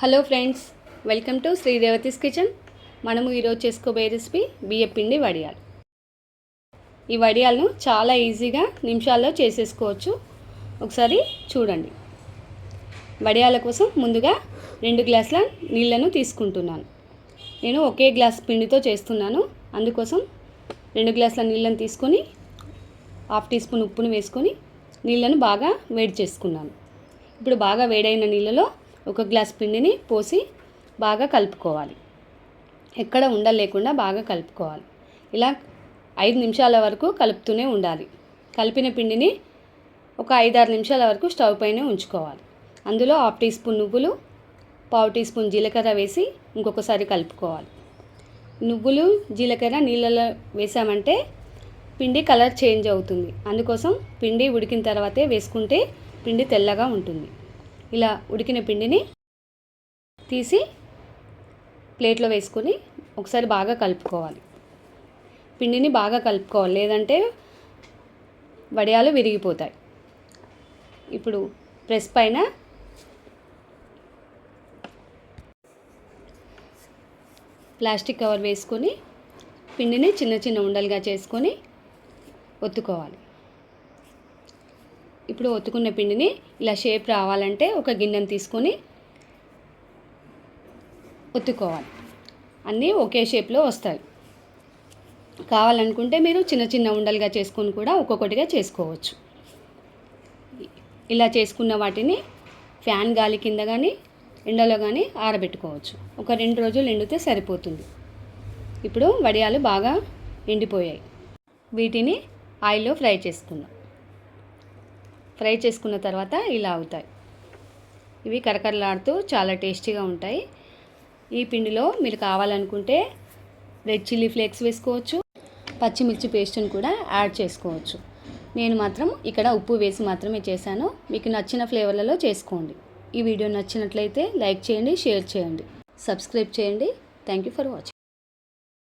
Hello friends, welcome to Shri Revathi's kitchen. మనము ఈరోజు చేసుకోబోయే రెసిపీ బియ్యపిండి వడియాలు. ఈ వడియాలను చాలా ఈజీగా నిమిషాల్లో చేసేసుకోవచ్చు. ఒకసారి చూడండి. వడియాల కోసం ముందుగా 2 గ్లాసుల నీళ్ళను తీసుకుంటున్నాను. నేను ఒకే గ్లాస్ పిండితో చేస్తున్నాను. అందుకోసం 2 గ్లాసుల నీళ్ళను తీసుకొని 1/2 టీ స్పూన్ ఉప్పును వేసుకొని నీళ్ళను బాగా వేడి చేసుకున్నాను. ఇప్పుడు బాగా వేడైన నీళ్ళలో 1 గ్లాస్ పిండిని పోసి బాగా కలుపుకోవాలి. ఎక్కడ ఉండలు లేకుండా బాగా కలుపుకోవాలి. ఇలా 5 నిమిషాల వరకు కలుపుతూనే ఉండాలి. కలిపిన పిండిని ఒక 5-6 నిమిషాల వరకు స్టవ్ పైన ఉంచుకోవాలి. అందులో 1/2 టీ స్పూన్ నువ్వులు, 1/4 టీ స్పూన్ జీలకర్ర వేసి ఇంకొకసారి కలుపుకోవాలి. నువ్వులు జీలకర్ర నీళ్ళలో వేసామంటే పిండి కలర్ చేంజ్ అవుతుంది. అందుకోసం పిండి ఉడికిన తర్వాతే వేసుకుంటే పిండి తెల్లగా ఉంటుంది. ఇలా ఉడికిన పిండిని తీసి ప్లేట్లో వేసుకొని ఒకసారి బాగా కలుపుకోవాలి. పిండిని బాగా కలుపుకోవాలి, లేదంటే వడియాలు విరిగిపోతాయి. ఇప్పుడు ప్రెస్ పైన ప్లాస్టిక్ కవర్ వేసుకొని పిండిని చిన్న చిన్న ఉండలుగా చేసుకొని ఒత్తుకోవాలి. ఇప్పుడు ఒత్తుకున్న పిండిని ఇలా షేప్ రావాలంటే ఒక గిన్నెను తీసుకొని ఒత్తుకోవాలి. అన్నీ ఒకే షేప్లో వస్తాయి. కావాలనుకుంటే మీరు చిన్న చిన్న ఉండలుగా చేసుకొని కూడా ఒక్కొక్కటిగా చేసుకోవచ్చు. ఇలా చేసుకున్న వాటిని ఫ్యాన్ గాలి కింద కానీ ఎండలో కానీ ఆరబెట్టుకోవచ్చు. ఒక 2 రోజులు ఎండితే సరిపోతుంది. ఇప్పుడు వడియాలు బాగా ఎండిపోయాయి. వీటిని ఆయిల్లో ఫ్రై చేసుకుందాం. ఫ్రై చేసుకున్న తర్వాత ఇలా అవుతాయి. ఇవి కరకరలాడుతూ చాలా టేస్టీగా ఉంటాయి. ఈ పిండిలో మీరు కావాలనుకుంటే రెడ్ చిల్లీ ఫ్లేక్స్ వేసుకోవచ్చు, పచ్చిమిర్చి పేస్ట్ని కూడా యాడ్ చేసుకోవచ్చు. నేను మాత్రం ఇక్కడ ఉప్పు వేసి మాత్రమే చేశాను. మీకు నచ్చిన ఫ్లేవర్లలో చేసుకోండి. ఈ వీడియో నచ్చినట్లయితే లైక్ చేయండి, షేర్ చేయండి, సబ్స్క్రైబ్ చేయండి. Thank you for watching.